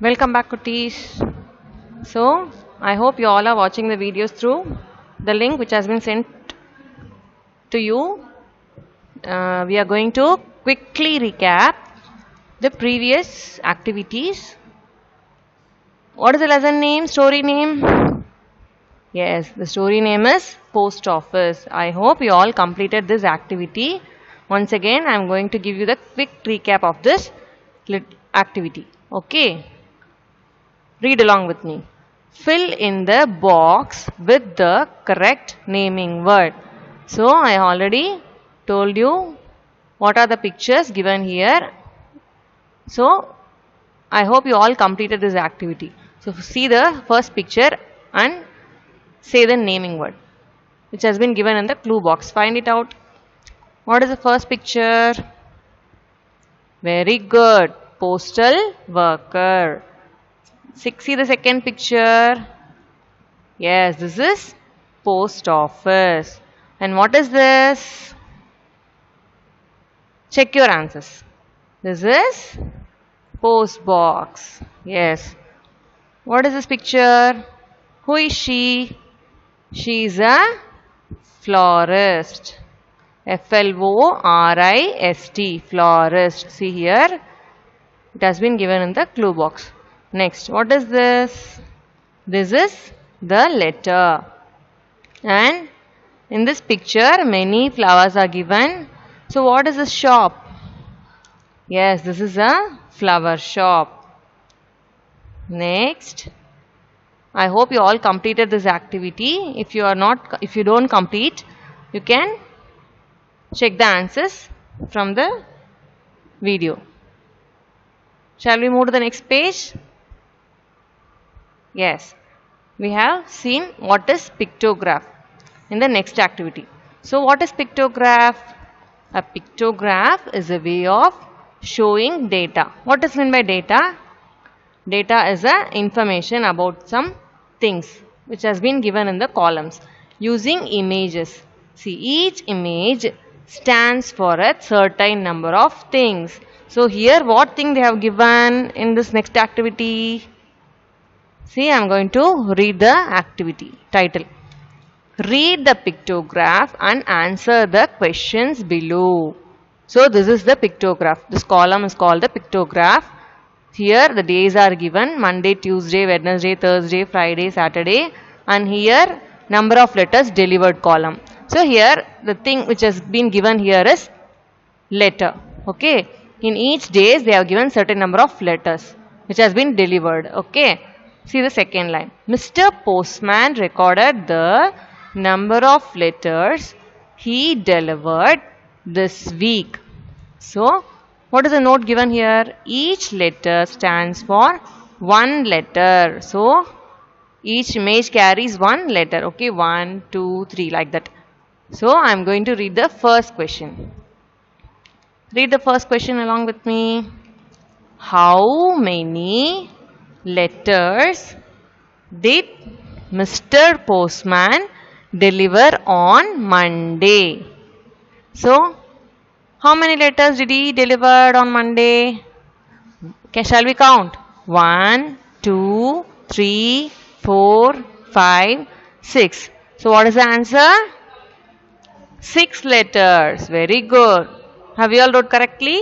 Welcome back, Kutis. So, I hope you all are watching the videos through the link which has been sent to you. We are going to quickly recap the previous activities. What is the lesson name, story name? Yes, the story name is Post Office. I hope you all completed this activity. Once again, I am going to give you the quick recap of this activity. Okay. Read along with me. Fill in the box with the correct naming word. So, I already told you what are the pictures given here. So, I hope you all completed this activity. So, see the first picture and say the naming word which has been given in the clue box. Find it out. What is the first picture? Very good. Postal worker. See the second picture. Yes, this is post office. And what is this? Check your answers. This is post box. Yes. What is this picture? Who is she? She is a florist. Florist. Florist. See here. It has been given in the clue box. Next, what is this? This is the letter. And in this picture, many flowers are given. So, what is this shop? Yes, this is a flower shop. Next, I hope you all completed this activity. If you don't complete, you can check the answers from the video. Shall we move to the next page? Yes, we have seen what is pictograph in the next activity. So, what is pictograph? A pictograph is a way of showing data. What is meant by data? Data is a information about some things which has been given in the columns using images. See, each image stands for a certain number of things. So, here what thing they have given in this next activity? See, I am going to read the activity title. Read the pictograph and answer the questions below. So, this is the pictograph. This column is called the pictograph. Here the days are given: Monday, Tuesday, Wednesday, Thursday, Friday, Saturday, and here number of letters delivered column. So, here the thing which has been given here is letter. Okay. In each days they have given certain number of letters which has been delivered. Okay. See the second line. Mr. Postman recorded the number of letters he delivered this week. So, what is the note given here? Each letter stands for one letter. So, each image carries one letter. Okay, 1, 2, 3 like that. So, I am going to read the first question. Read the first question along with me. How many letters did Mr. Postman deliver on Monday? So, how many letters did he deliver on Monday? Okay, shall we count? 1, 2, 3, 4, 5, 6. So, what is the answer? 6 letters. Very good. Have you all wrote correctly?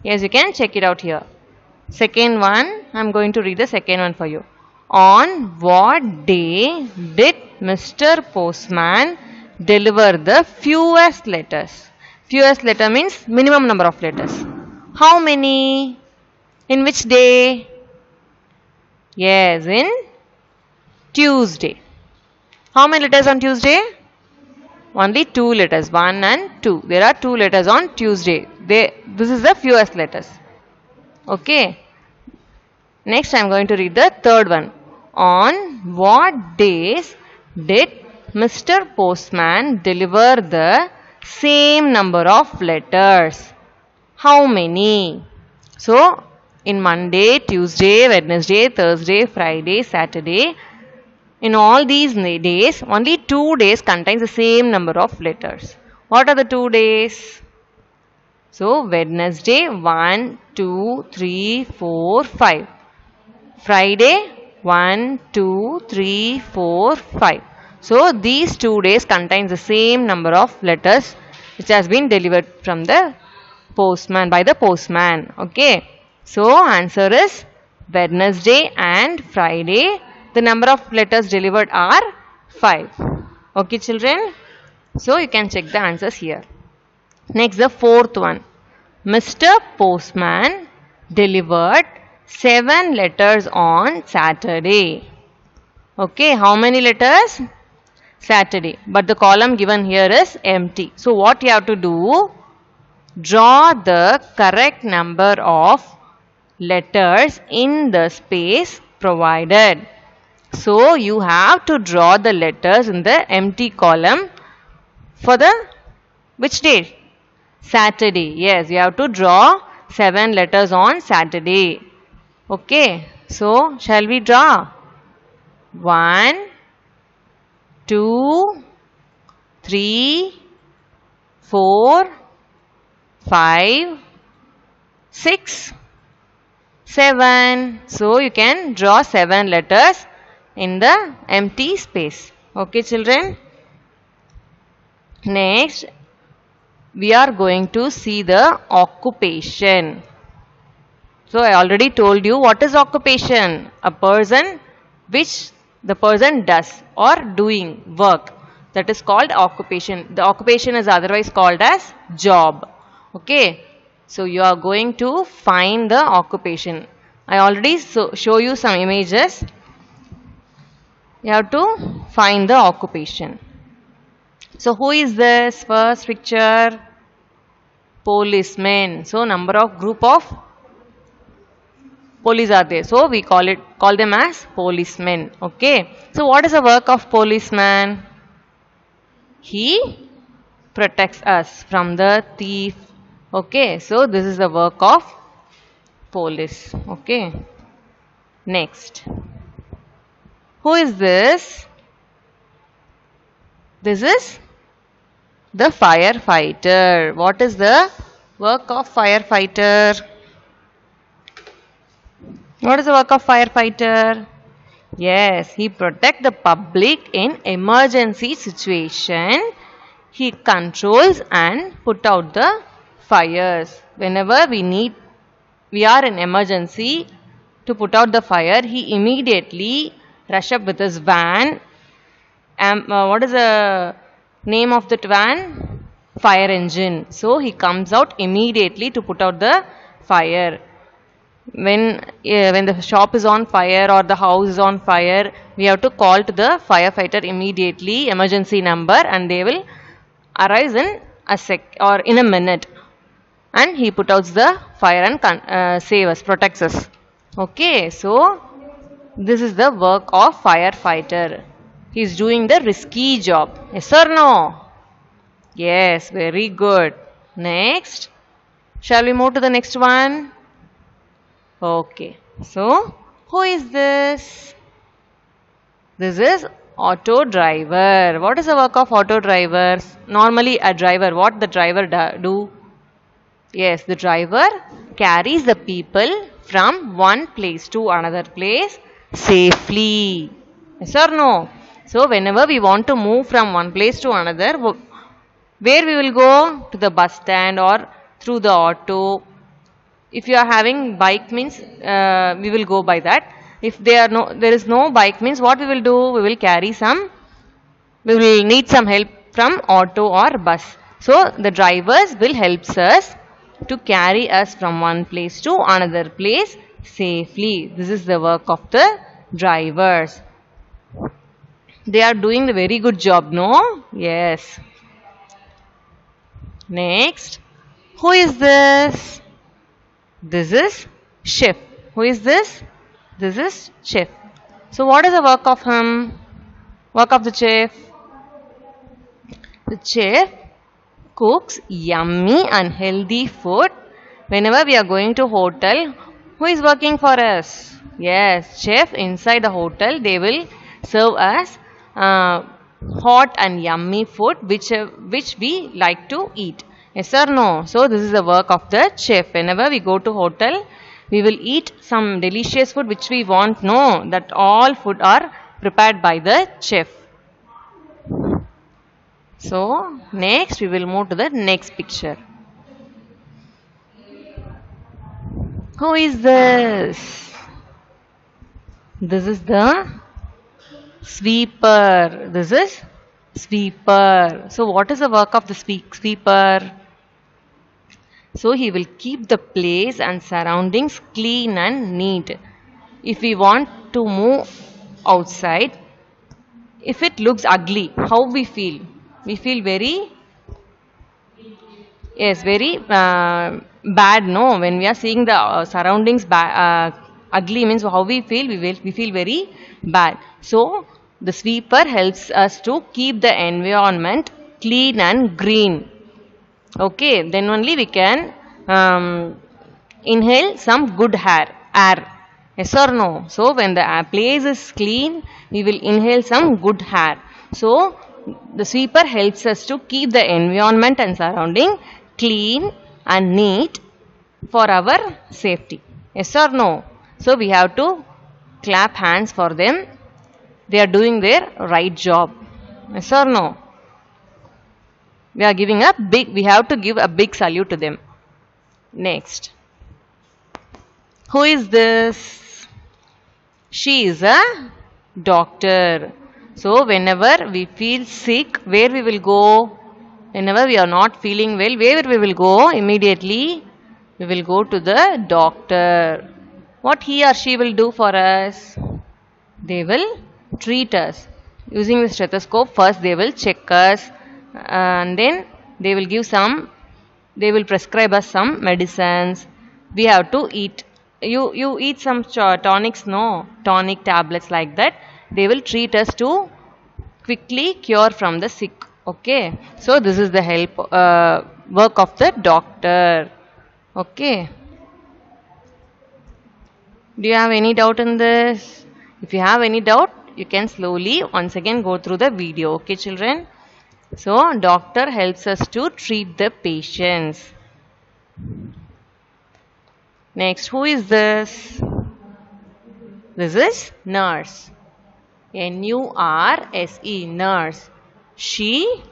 Yes, you can check it out here. Second one, I am going to read the second one for you. On what day did Mr. Postman deliver the fewest letters? Fewest letter means minimum number of letters. How many? In which day? Yes, in Tuesday. How many letters on Tuesday? Only 2 letters, 1 and 2. There are 2 letters on Tuesday. This is the fewest letters. Okay. Next, I am going to read the third one. On what days did Mr. Postman deliver the same number of letters? How many? So, in Monday, Tuesday, Wednesday, Thursday, Friday, Saturday, in all these days, only 2 days contains the same number of letters. What are the 2 days? So, Wednesday 1, 2, 3, 4, 5. Friday 1, 2, 3, 4, 5. So these 2 days contains the same number of letters which has been delivered from the postman by the postman. Okay. So answer is Wednesday and Friday. The number of letters delivered are 5. Okay children. So you can check the answers here. Next, the fourth one. Mr. Postman delivered 7 letters on Saturday. Okay, how many letters? Saturday. But the column given here is empty. So what you have to do? Draw the correct number of letters in the space provided. So you have to draw the letters in the empty column for the which day? Saturday. Yes, you have to draw 7 letters on Saturday. Okay. So, shall we draw? 1, 2, 3, 4, 5, 6, 7. So, you can draw 7 letters in the empty space. Okay, children. Next, we are going to see the occupation. So I already told you what is occupation. A person which the person does or doing work. That is called occupation. The occupation is otherwise called as job. Okay. So you are going to find the occupation. I already show you some images. You have to find the occupation. So who is this? First picture, policemen. So number of group of police are there. So we call them as policemen. Okay. So what is the work of policeman? He protects us from the thief. Okay. So this is the work of police. Okay. Next. Who is this? This is the firefighter. What is the work of firefighter? What is the work of firefighter? Yes, he protects the public in emergency situation. He controls and put out the fires. Whenever we are in emergency to put out the fire, he immediately rush up with his van. What is the name of that van? Fire engine. So he comes out immediately to put out the fire. When the shop is on fire or the house is on fire, we have to call to the firefighter immediately, emergency number, and they will arrive in a sec or in a minute, and he put out the fire and save us, protects us. Okay, so this is the work of firefighter. He is doing the risky job. Yes or no? Yes, very good. Next, shall we move to the next one? Okay, so who is this? This is auto driver. What is the work of auto drivers? Normally a driver, what the driver do? Yes, the driver carries the people from one place to another place safely. Yes or no? So whenever we want to move from one place to another, where we will go? To the bus stand or through the auto. If you are having bike means we will go by that. If there is no bike means what we will do? We will we will need some help from auto or bus. So the drivers will help us to carry us from one place to another place safely. This is the work of the drivers. They are doing a very good job, no? Yes. Next, who is this? This is chef. Who is this? This is chef. So what is the work of him? Work of the chef? The chef cooks yummy and healthy food. Whenever we are going to hotel, who is working for us? Yes, chef inside the hotel, they will serve us hot and yummy food which we like to eat. Yes or no? So this is the work of the chef. Whenever we go to hotel, We will eat some delicious food which we want. No, that all food are prepared by the chef. So next we will move to the next picture. Who is this? This is the sweeper. This is sweeper. So what is the work of the sweeper? So he will keep the place and surroundings clean and neat. If we want to move outside, if it looks ugly, how we feel? We feel very, yes, very bad. No, when we are seeing the surroundings ugly means how we feel. We feel very bad. So the sweeper helps us to keep the environment clean and green. Okay, then only we can inhale some good air. Yes or no? So when the place is clean, we will inhale some good air. So the sweeper helps us to keep the environment and surrounding clean and neat for our safety. Yes or no? So we have to clap hands for them. They are doing their right job. Yes or no? We have to give a big salute to them. Next. Who is this? She is a doctor. So whenever we feel sick, where we will go? Whenever we are not feeling well, where we will go? Immediately we will go to the doctor. What he or she will do for us? They will treat us. Using the stethoscope, first they will check us and then they will prescribe us some medicines. We have to eat. You eat some tonics, no? Tonic tablets like that. They will treat us to quickly cure from the sick. Okay. So this is the work of the doctor. Okay. Do you have any doubt in this? If you have any doubt, you can slowly once again go through the video. Okay, children? So, doctor helps us to treat the patients. Next, who is this? This is nurse. N-U-R-S-E, nurse. She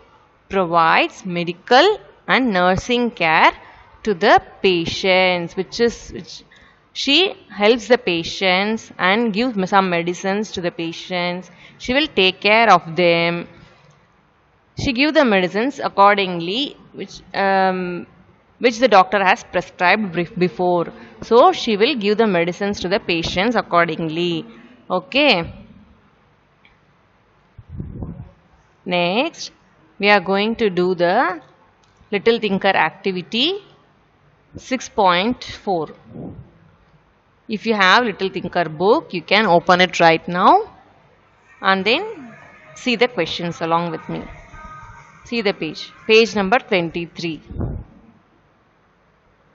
provides medical and nursing care to the patients, she helps the patients and gives some medicines to the patients. She will take care of them. She gives the medicines accordingly, which the doctor has prescribed before. So she will give the medicines to the patients accordingly. Okay. Next, we are going to do the Little Thinker activity 6.4. If you have Little Thinker book, you can open it right now and then see the questions along with me. See the page number 23.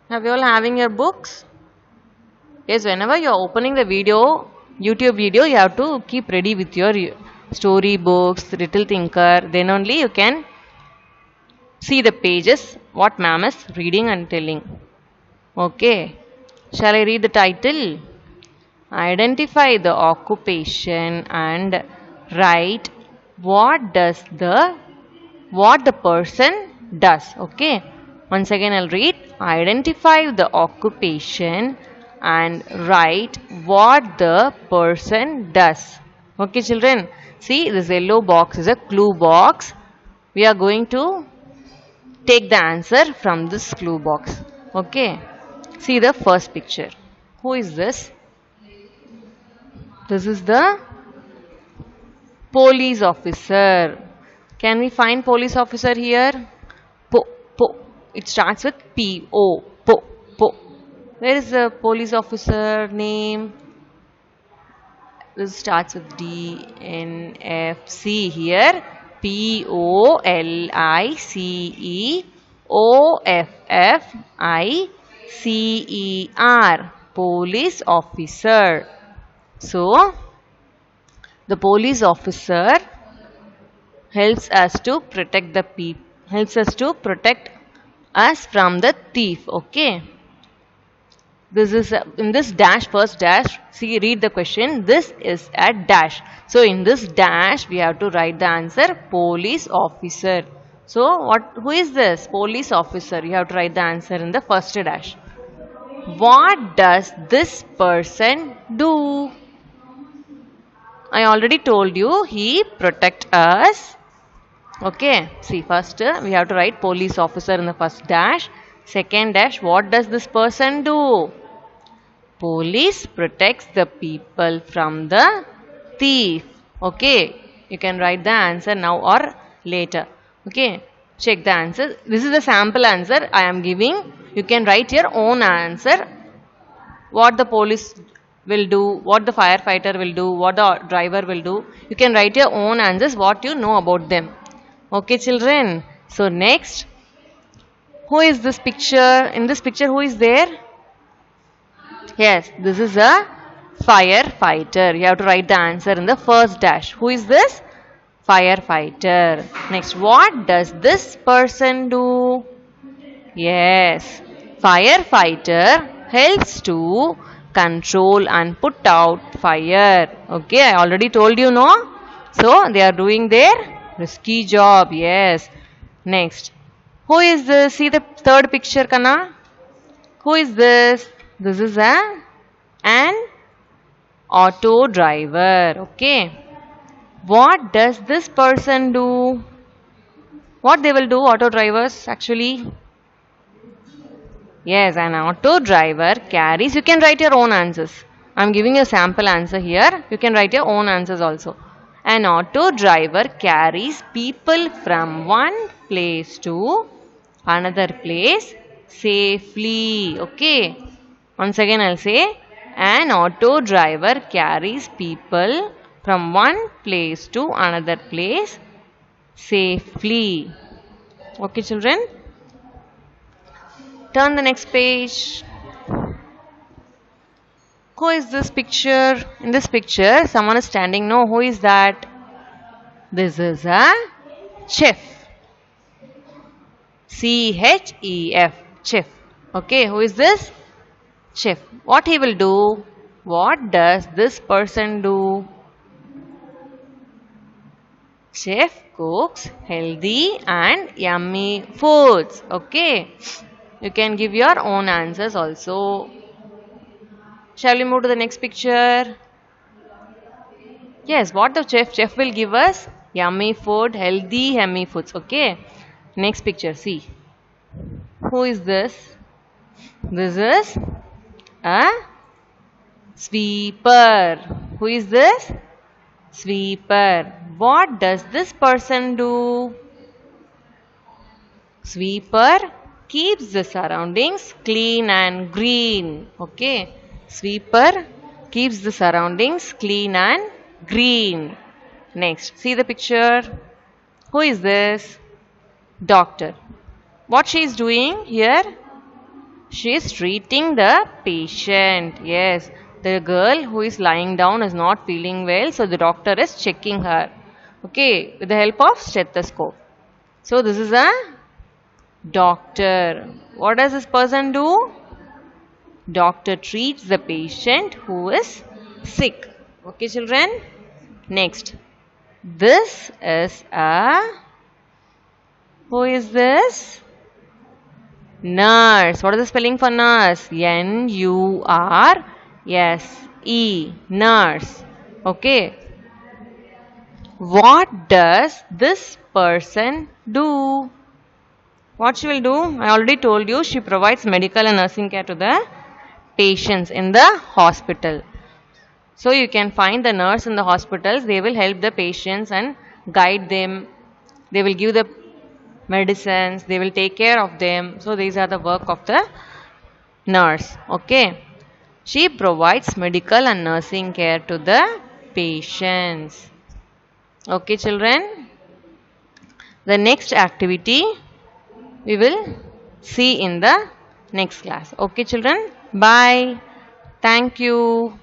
Have you all having your books? Yes, whenever you are opening the YouTube video, you have to keep ready with your story books, Little Thinker. Then only you can see the pages, what ma'am is reading and telling. Okay. Shall I read the title? Identify the occupation and write what the person does. Okay. Once again I'll read. Identify the occupation and write what the person does. Okay, children. See, this yellow box is a clue box. We are going to take the answer from this clue box. Okay. See the first picture. Who is this? This is the police officer. Can we find police officer here? It starts with P-O. Po. Where is the police officer name? This starts with D-N-F-C here. P-O-L-I-C-E-O-F-F-I-C-E-R. Police officer. So, the police officer helps us to protect us from the thief. Okay. This is in this dash, first dash, see, read the question. This is a dash. So in this dash we have to write the answer police officer. So who is this? Police officer. You have to write the answer in the first dash. What does this person do? I already told you, he protect us. Okay, see, first we have to write police officer in the first dash. Second dash, what does this person do? Police protects the people from the thief. Okay, you can write the answer now or later. Okay, check the answer. This is the sample answer I am giving. You can write your own answer. What the police will do, what the firefighter will do, what the driver will do. You can write your own answers, what you know about them. Okay, children. So next, who is this picture? In this picture, who is there? Yes, this is a firefighter. You have to write the answer in the first dash. Who is this? Firefighter. Next, what does this person do? Yes, firefighter helps to control and put out fire. Okay, I already told you, no? So, they are doing their risky job. Yes. Next, who is this? See the third picture, Kana? Who is this? This is an auto driver. Okay. What does this person do? What they will do, auto drivers, actually? Yes, an auto driver carries. You can write your own answers. I am giving a sample answer here. You can write your own answers also. An auto driver carries people from one place to another place safely. Okay. Once again I'll say, an auto driver carries people from one place to another place safely. Okay, children. Turn the next page. Who is this picture? In this picture, someone is standing. No, who is that? This is a chef. C-H-E-F. Chef. Okay, who is this? Chef. What he will do? What does this person do? Chef cooks healthy and yummy foods. Okay. You can give your own answers also. Shall we move to the next picture? Yes, what the chef will give us? Yummy food, healthy, yummy foods. Okay. Next picture, see. Who is this? This is a sweeper. Who is this? Sweeper. What does this person do? Sweeper keeps the surroundings clean and green. Okay. Sweeper keeps the surroundings clean and green. Next, see the picture. Who is this? Doctor. What she is doing here? She is treating the patient. Yes, the girl who is lying down is not feeling well, so the doctor is checking her. Okay, with the help of stethoscope. So this is a doctor. What does this person do? Doctor treats the patient who is sick. Okay, children. Next, this is a, who is this? Nurse. What is the spelling for nurse? N-U-R-S-E. Nurse. Okay. What does this person do? What she will do? I already told you, she provides medical and nursing care to the patients in the hospital. So you can find the nurse in the hospitals. They will help the patients and guide them. They will give the medicines. They will take care of them. So these are the work of the nurse. Okay. She provides medical and nursing care to the patients. Okay, children. The next activity we will see in the next class. Okay, children. Bye. Thank you.